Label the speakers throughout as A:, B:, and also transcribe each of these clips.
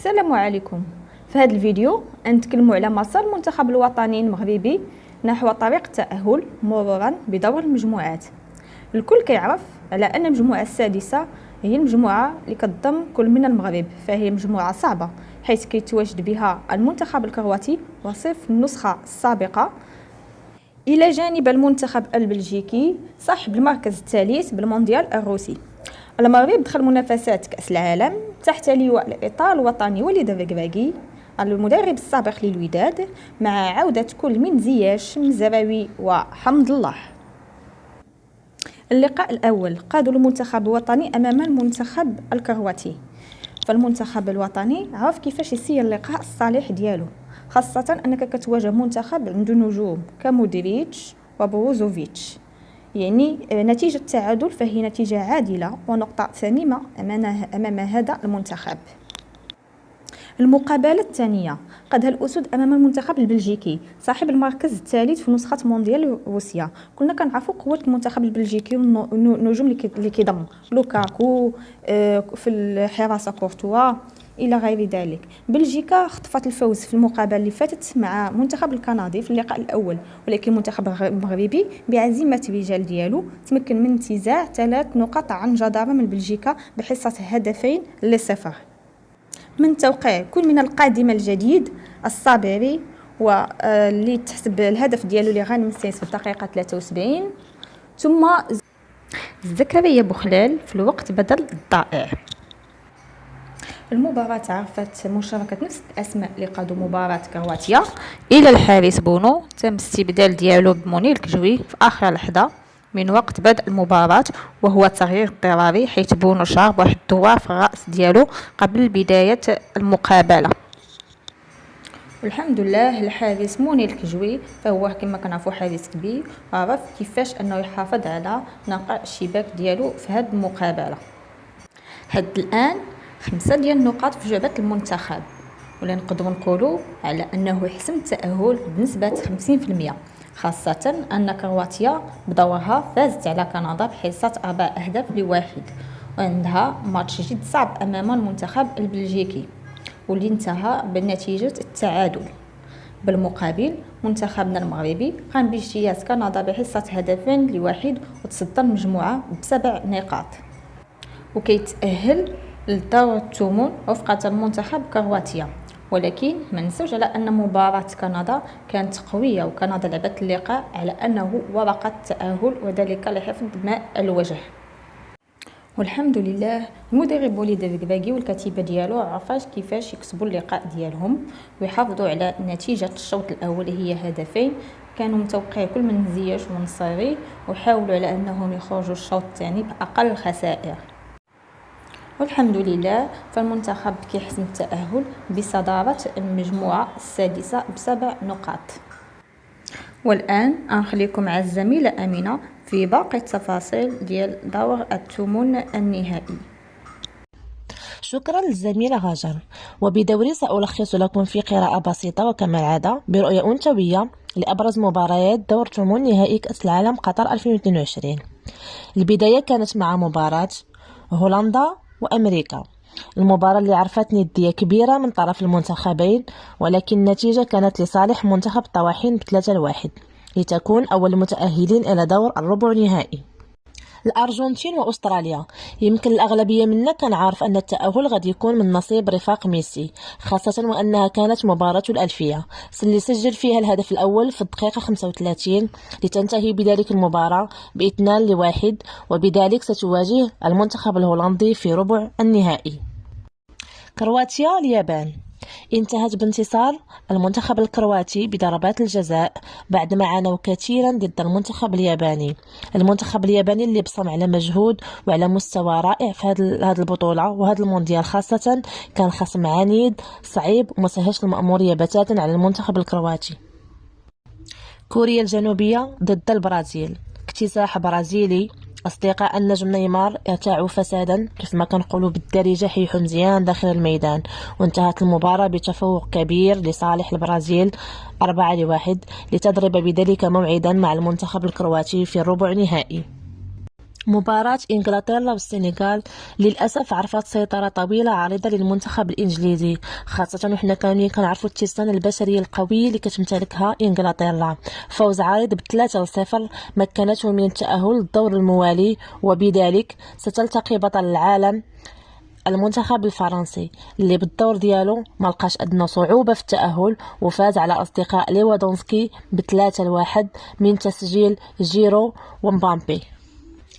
A: السلام عليكم. في هذا الفيديو نتكلموا على مسار المنتخب الوطني المغربي نحو طريق التأهل مرورا بدور المجموعات. الكل كيعرف على ان المجموعه السادسه هي المجموعه اللي كتضم كل من المغرب، فهي مجموعه صعبه حيث كيتواجد بها المنتخب الكرواتي وصف النسخه السابقه الى جانب المنتخب البلجيكي صاحب المركز الثالث بالمونديال الروسي. المغرب دخل منافسات كأس العالم تحت لواء الإطار الوطني وليد الركراكي المدرب السابق للوداد، مع عودة كل من زياش مزراوي وحمد الله. اللقاء الأول قادوا المنتخب الوطني أمام المنتخب الكرواتي، فالمنتخب الوطني عرف كيفاش يسير اللقاء الصالح ديالو، خاصة أنك كتواجه منتخب عنده نجوم كمودريتش وبروزوفيتش، يعني نتيجة التعادل فهي نتيجة عادلة ونقطة ثمينة أمام هذا المنتخب. المقابلة الثانية قادها الأسود أمام المنتخب البلجيكي صاحب المركز الثالث في نسخة مونديال روسيا. كنا كنعرفوا قوة المنتخب البلجيكي والنجوم اللي كيضم لوكاكو في الحراسة كورتوا الى غير ذلك. بلجيكا خطفت الفوز في المقابله اللي فاتت مع منتخب الكندي في اللقاء الاول، ولكن المنتخب المغربي بعزيمه الرجال ديالو تمكن من انتزاع 3 نقاط عن جدارة من بلجيكا بحصه 2-0. من توقيع كل من القادم الجديد الصابري واللي تحسب الهدف ديالو اللي غانم السيس في الدقيقه 73، ثم زكريا بوخلال في الوقت بدل الضائع. المباراة عرفت مشاركة نفس الأسماء اللي قادوا مباراة كرواتيا، إلى الحارس بونو تم استبدال ديالو بمنير الكجوي في آخر لحظة من وقت بدء المباراة، وهو تغيير اضطراري حيث بونو شارب واحد الدوار في الرأس ديالو قبل بداية المقابلة. والحمد لله الحارس منير الكجوي فهو كما كنعرفوا حارس كبير، عرف كيفاش أنه يحافظ على نقاء الشباك ديالو في هذه المقابلة. حد الآن 5 ديال النقاط في جعبة المنتخب، ولا نقدروا نقولوا على انه يحسم التأهل بنسبة 50%، خاصة ان كرواتيا بدورها فازت على كندا بحصة 4-1، وعندها ماتش جد صعب امام المنتخب البلجيكي واللي انتهى بنتيجة التعادل. بالمقابل منتخبنا المغربي قام باجتياز كندا بحصة 2-1 وتصدر المجموعة ب7 نقاط وكيتأهل للدور الثمن وفقة المنتخب كرواتيا. ولكن ما ننسوش على ان مباراة كندا كانت قوية، وكندا لعبت اللقاء على انه ورقة التأهل وذلك لحفظ ماء الوجه. والحمد لله المدرب وليد الركراكي والكتيبة ديالو عرفاش كيفاش يكسبوا اللقاء ديالهم ويحافظوا على نتيجة الشوط الاول هي 2 هدفين. كانوا متوقعين كل من زياش ونصيري وحاولوا على انهم يخرجوا الشوط الثاني باقل الخسائر، والحمد لله فالمنتخب كيحسم التأهل بصدارة المجموعة السادسة ب7 نقاط. والآن أنخليكم مع الزميلة أمينة في باقي التفاصيل ديال دور الثمن النهائي.
B: شكرا للزميلة هاجر، وبدوري سألخص لكم في قراءة بسيطة وكما العادة برؤية أنثوية لأبرز مباريات دور ثمن نهائي كأس العالم قطر 2022. البداية كانت مع مباراة هولندا وأمريكا، المباراة اللي عرفت ندية كبيرة من طرف المنتخبين، ولكن النتيجة كانت لصالح منتخب الطواحين ب3-1 لتكون أول المتأهلين إلى دور الربع نهائي. الأرجنتين وأستراليا، يمكن الأغلبية منا كان عارف أن التأهل غادي يكون من نصيب رفاق ميسي، خاصة وأنها كانت مباراة الألفية اللي سجل فيها الهدف الأول في الدقيقة 35 لتنتهي بذلك المباراة ب2-1، وبذلك ستواجه المنتخب الهولندي في ربع النهائي. كرواتيا اليابان، انتهت بانتصار المنتخب الكرواتي بضربات الجزاء بعدما عانوا كثيرا ضد المنتخب الياباني. المنتخب الياباني اللي بصم على مجهود وعلى مستوى رائع في هذه البطولة وهذا المونديال، خاصة كان خصم عنيد صعيب وما سهلش المأمورية بتاتا على المنتخب الكرواتي. كوريا الجنوبية ضد البرازيل، اكتساح برازيلي. أصدقاء النجم نيمار ارتاعوا فسادا كيف ما كنقولوا بالدارجة، حيحوا مزيان داخل الميدان، وانتهت المباراة بتفوق كبير لصالح البرازيل 4-1 لتضرب بذلك موعدا مع المنتخب الكرواتي في الربع نهائي. مباراة إنجلترا والسنغال للأسف عرفت سيطرة طويلة عريضة للمنتخب الإنجليزي، خاصة وحنا كاملين كنعرفوا التيسان البشرية القوية اللي كتمتلكها إنجلترا. فوز عريض ب3-0 مكنته من التأهل للدور الموالي، وبذلك ستلتقي بطل العالم المنتخب الفرنسي اللي بالدور ديالو ملقاش أدنى صعوبة في التأهل، وفاز على أصدقاء ليفاندوفسكي ب3-1 من تسجيل جيرو ومبامبي.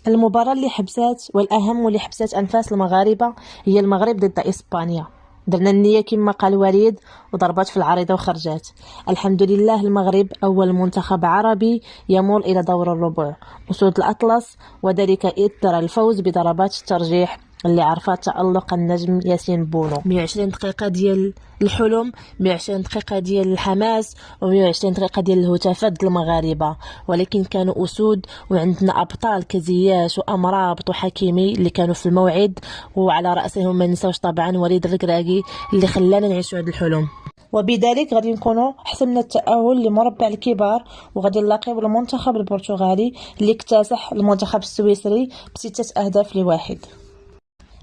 B: المباراة اللي حبسات والأهم واللي حبسات أنفاس المغاربة هي المغرب ضد إسبانيا. درنا النية كما قال وليد وضربات في العريضة وخرجات. الحمد لله المغرب أول منتخب عربي يمر إلى دور الربع أسود الأطلس، وذلك إثر الفوز بضربات الترجيح اللي عرفت تألق النجم ياسين بونو. 120 دقيقة ديال الحلم، 120 دقيقة ديال الحماس، و120 دقيقة ديال الهتافات ديال المغاربة، ولكن كانوا أسود وعندنا أبطال كزياش وأمرابط وحكيمي اللي كانوا في الموعد، وعلى رأسهم ما ننساوش طبعا وليد الركراكي اللي خلانا نعيشوا هذا الحلم. وبذلك غادي نكونوا حسمنا التأهل لمربع الكبار، وغادي نلاقيو المنتخب البرتغالي اللي اكتسح المنتخب السويسري ب6-1.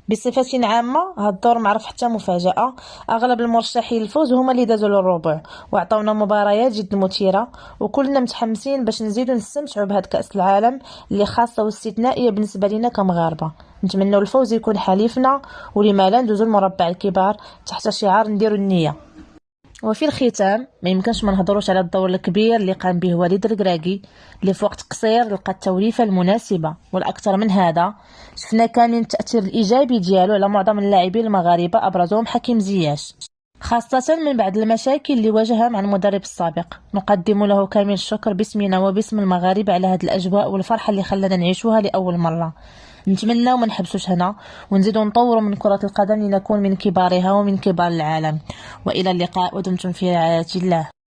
B: بصفة عامة هاد الدور معرف حتى مفاجأة، اغلب المرشحين للفوز هما اللي دازوا للربع وعطاونا مباريات جد مثيرة، وكلنا متحمسين باش نزيدو نستمتعوا بهاد كأس العالم اللي خاصة واستثنائية بالنسبة لنا كمغاربة. نتمنوا الفوز يكون حليفنا، ولما لا ندوزو المربع الكبار تحت شعار نديروا النية. وفي الختام ما يمكنش ما نهضروش على الدور الكبير اللي قام به وليد الركراكي، اللي في وقت قصير لقى التوليفه المناسبه، والاكثر من هذا شفنا كامل التاثير الايجابي ديالو على معظم اللاعبين المغاربه ابرزهم حكيم زياش، خاصة من بعد المشاكل اللي واجهها مع المدرب السابق. نقدم له كامل الشكر باسمنا وباسم المغاربة على هذه الأجواء والفرحة اللي خلانا نعيشوها لأول مرة. نتمنى وما نحبسوش هنا، ونزيدوا نطوروا من كرة القدم لنكون من كبارها ومن كبار العالم. وإلى اللقاء ودمتم في رعاية الله.